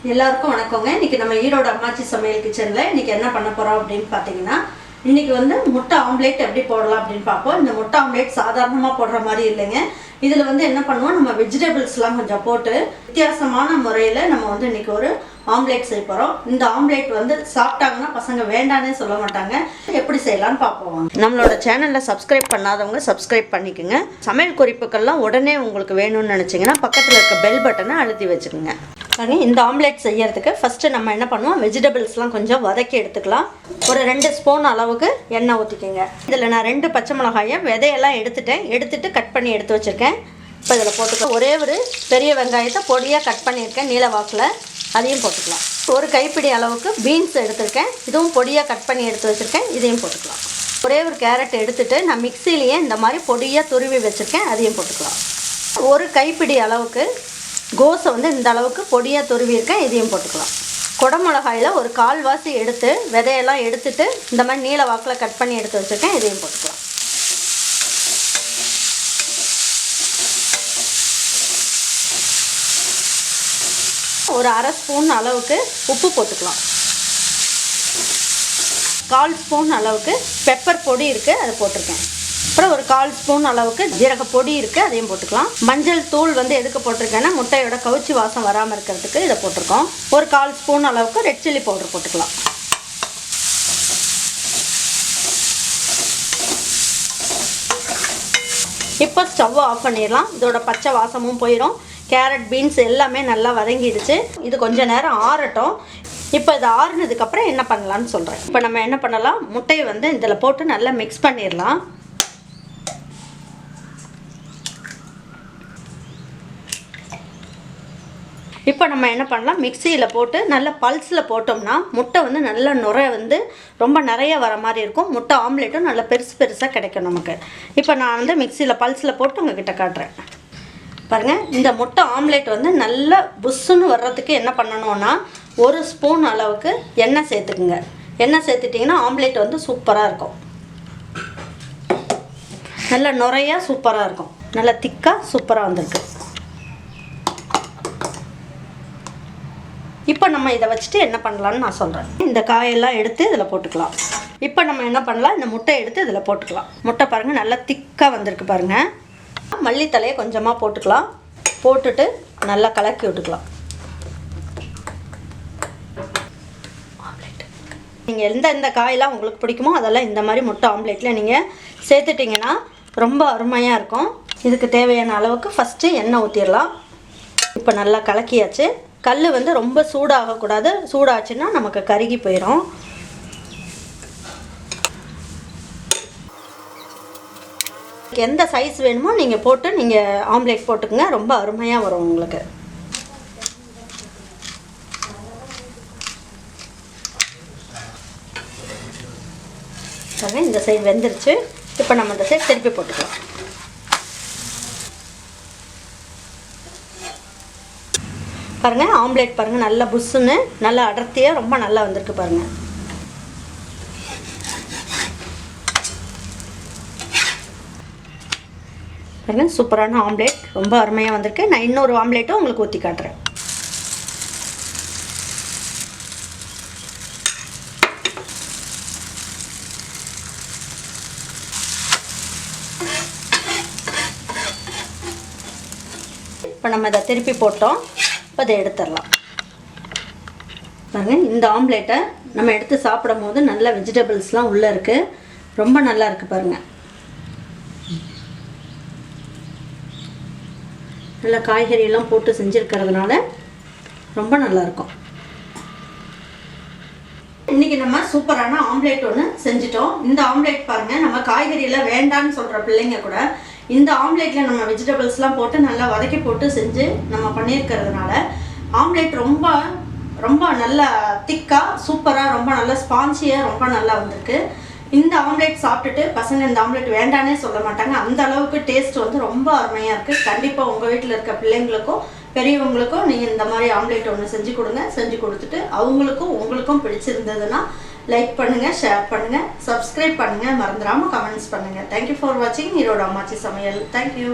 எல்லாருக்கும் வணக்கங்க. இன்னைக்கு நம்ம ஈரோடு அம்மாச்சி சமையல் கிச்சன்ல இன்னைக்கு என்ன பண்ண போறோம் அப்படின்னு பாத்தீங்கன்னா, இன்னைக்கு வந்து முட்டை ஆம்லெட் எப்படி போடலாம் அப்படின்னு பார்ப்போம். இந்த முட்டை ஆம்லெட் சாதாரணமா போடுற மாதிரி இல்லைங்க. இதுல வந்து என்ன பண்ணுவோம், நம்ம வெஜிடபிள்ஸ்லாம் கொஞ்சம் போட்டு வித்தியாசமான முறையில நம்ம வந்து இன்னைக்கு ஒரு ஆம்லெட் செய்ய போறோம். இந்த ஆம்லெட் வந்து சாப்பிட்டாங்கன்னா பசங்க வேண்டானே சொல்ல மாட்டாங்க. எப்படி செய்யலாம்னு பார்ப்போம். நம்மளோட சேனல்ல சப்ஸ்கிரைப் பண்ணாதவங்க சப்ஸ்கிரைப் பண்ணிக்கோங்க. சமையல் குறிப்புகள்லாம் உடனே உங்களுக்கு வேணும்னு நினைச்சீங்கன்னா பக்கத்துல இருக்க பெல் பட்டனை அழுத்தி வச்சுக்கோங்க. இந்த ஆம்லெட் செய்யறதுக்கு ஃபஸ்ட்டு நம்ம என்ன பண்ணுவோம், வெஜிடபிள்ஸ்லாம் கொஞ்சம் வதக்கி எடுத்துக்கலாம். ஒரு 2 ஸ்பூன் அளவுக்கு எண்ணெய் ஊற்றிக்கோங்க. இதில் நான் 2 பச்சை மிளகாயை விதையெல்லாம் எடுத்துட்டு கட் பண்ணி எடுத்து வச்சுருக்கேன். இப்போ இதில் போட்டுக்கலாம். ஒரே ஒரு பெரிய வெங்காயத்தை பொடியாக கட் பண்ணியிருக்கேன் நீல வாக்கில், அதையும் போட்டுக்கலாம். ஒரு கைப்பிடி அளவுக்கு பீன்ஸ் எடுத்துருக்கேன், இதுவும் பொடியாக கட் பண்ணி எடுத்து வச்சுருக்கேன், இதையும் போட்டுக்கலாம். ஒரே ஒரு கேரட் எடுத்துகிட்டு நான் மிக்சிலேயே இந்த மாதிரி பொடியாக துருவி வச்சுருக்கேன், அதையும் போட்டுக்கலாம். ஒரு கைப்பிடி அளவுக்கு கோஸை வந்து இந்த அளவுக்கு பொடியாக துருவியிருக்கேன், இதையும் போட்டுக்கலாம். குடமிளகாயில் ஒரு கால்வாசி எடுத்து விதையெல்லாம் எடுத்துட்டு இந்த மாதிரி நீல வாக்கில் கட் பண்ணி எடுத்து வச்சுருக்கேன், இதையும் போட்டுக்கலாம். ஒரு அரை ஸ்பூன் அளவுக்கு உப்பு போட்டுக்கலாம். 1/4 ஸ்பூன் அளவுக்கு பெப்பர் பொடி இருக்குது, அதை போட்டிருக்கேன். அப்புறம் ஒரு 1/4 ஸ்பூன் அளவுக்கு ஜீரக பொடி இருக்குது, அதையும் போட்டுக்கலாம். மஞ்சள் தூள் வந்து எதுக்கு போட்டிருக்கேன்னா முட்டையோட கவுச்சி வாசம் வராமல் இருக்கிறதுக்கு இதை போட்டிருக்கோம். ஒரு 1/4 ஸ்பூன் அளவுக்கு ரெட் சில்லி பவுடர் போட்டுக்கலாம். இப்போ ஸ்டவ் ஆஃப் பண்ணிடலாம். இதோட பச்சை வாசமும் போயிடும். கேரட் பீன்ஸ் எல்லாமே நல்லா வதங்கிடுச்சு. இது கொஞ்சம் நேரம் ஆறட்டும். இப்போ இது ஆறுனதுக்கப்புறம் என்ன பண்ணலான்னு சொல்கிறேன். இப்போ நம்ம என்ன பண்ணலாம், முட்டையை வந்து இதில் போட்டு நல்லா மிக்ஸ் பண்ணிடலாம். இப்போ நம்ம என்ன பண்ணலாம், மிக்சியில் போட்டு நல்லா பல்ஸில் போட்டோம்னா முட்டை வந்து நல்ல நுரை வந்து ரொம்ப நிறைய வர மாதிரி இருக்கும். முட்டை ஆம்லேட்டும் நல்லா பெருசாக கிடைக்கும் நமக்கு. இப்போ நான் வந்து மிக்சியில் பல்ஸில் போட்டு உங்ககிட்ட காட்டுறேன் பாருங்கள். இந்த முட்டை ஆம்லேட் வந்து நல்லா புஷ்ஷுன்னு வர்றதுக்கு என்ன பண்ணணும்னா, 1 ஸ்பூன் அளவுக்கு எண்ணெய் சேர்த்துக்குங்க. எண்ணெய் சேர்த்துட்டிங்கன்னா ஆம்லேட் வந்து சூப்பராக இருக்கும். நல்லா நுரையாக சூப்பராக இருக்கும். நல்லா திக்காக சூப்பராக வந்திருக்கு. இப்போ நம்ம இதை வச்சுட்டு என்ன பண்ணலான்னு நான் சொல்கிறேன். இந்த காயெல்லாம் எடுத்து இதில் போட்டுக்கலாம். இப்போ நம்ம என்ன பண்ணலாம், இந்த முட்டை எடுத்து இதில் போட்டுக்கலாம். முட்டை பாருங்கள் நல்லா திக்காக வந்திருக்கு பாருங்கள். மல்லித்தலையை கொஞ்சமாக போட்டுக்கலாம். போட்டுட்டு நல்லா கலக்கி விட்டுக்கலாம். நீங்கள் எந்த காயெல்லாம் உங்களுக்கு பிடிக்குமோ அதெல்லாம் இந்த மாதிரி முட்டை ஆம்லேட்டில் நீங்கள் சேர்த்துட்டிங்கன்னா ரொம்ப அருமையாக இருக்கும். இதுக்கு தேவையான அளவுக்கு ஃபஸ்ட்டு எண்ணெய் ஊற்றிடலாம். இப்போ நல்லா கலக்கியாச்சு. கல் வந்து ரொம்ப சூடாகக்கூடாது, சூடாச்சுன்னா நமக்கு கருகி போயிடும். எந்த சைஸ் வேணுமோ நீங்கள் போட்டு நீங்கள் ஆம்லேட் போட்டுக்குங்க, ரொம்ப அருமையாக வரும் உங்களுக்கு. இந்த சைடு வெந்துருச்சு. இப்போ நம்ம இந்த சைடு திருப்பி போட்டுக்கலாம். பாருங்கள் ஆம்லேட் பாருங்கள் நல்லா புஷ்ஷுன்னு நல்லா அடர்த்தியாக ரொம்ப நல்லா வந்திருக்கு பாருங்கள். பாருங்கள் சூப்பரான ஆம்லேட் ரொம்ப அருமையாக வந்திருக்கு. நான் இன்னொரு ஆம்லேட்டும் உங்களுக்கு ஊற்றி காட்டுறேன். இப்போ நம்ம இதை திருப்பி போட்டோம். இப்போ அதை எடுத்துடலாம். பாருங்கள் இந்த ஆம்லேட்டை நம்ம எடுத்து சாப்பிடும் போது நல்ல வெஜிடபிள்ஸ்லாம் உள்ளே இருக்குது, ரொம்ப நல்லா இருக்குது பாருங்கள். நல்ல காய்கறியெல்லாம் போட்டு செஞ்சுருக்கிறதுனால ரொம்ப நல்லாயிருக்கும். இன்றைக்கி நம்ம சூப்பரான ஆம்லேட் ஒன்று செஞ்சிட்டோம். இந்த ஆம்லேட் பாருங்கள், நம்ம காய்கறியெல்லாம் வேண்டான்னு சொல்கிற பிள்ளைங்க கூட இந்த ஆம்லேட்டில் நம்ம வெஜிடபிள்ஸ்லாம் போட்டு நல்லா வதக்கி போட்டு செஞ்சு நம்ம பண்ணியிருக்கிறதுனால ஆம்லேட் ரொம்ப ரொம்ப நல்லா திக்காக சூப்பராக ரொம்ப நல்லா ஸ்பான்சியாக ரொம்ப நல்லா வந்திருக்கு. இந்த ஆம்லேட் சாப்பிட்டுட்டு பசங்க இந்த ஆம்லேட் வேண்டானே சொல்ல மாட்டாங்க. அந்த அளவுக்கு டேஸ்ட் வந்து ரொம்ப அருமையாக இருக்குது. கண்டிப்பாக உங்கள் வீட்டில் இருக்க பிள்ளைங்களுக்கும் பெரியவங்களுக்கும் நீங்கள் இந்த மாதிரி ஆம்லேட் ஒன்று செஞ்சு கொடுங்க. செஞ்சு கொடுத்துட்டு அவங்களுக்கும் உங்களுக்கும் பிடிச்சிருந்ததுன்னா லைக் பண்ணுங்கள், ஷேர் பண்ணுங்கள், சப்ஸ்கிரைப் பண்ணுங்கள், மறந்துடாமல் கமெண்ட்ஸ் பண்ணுங்கள். தேங்க்யூ ஃபார் வாட்சிங் ஈரோடு அம்மாச்சி சமையல். தேங்க்யூ.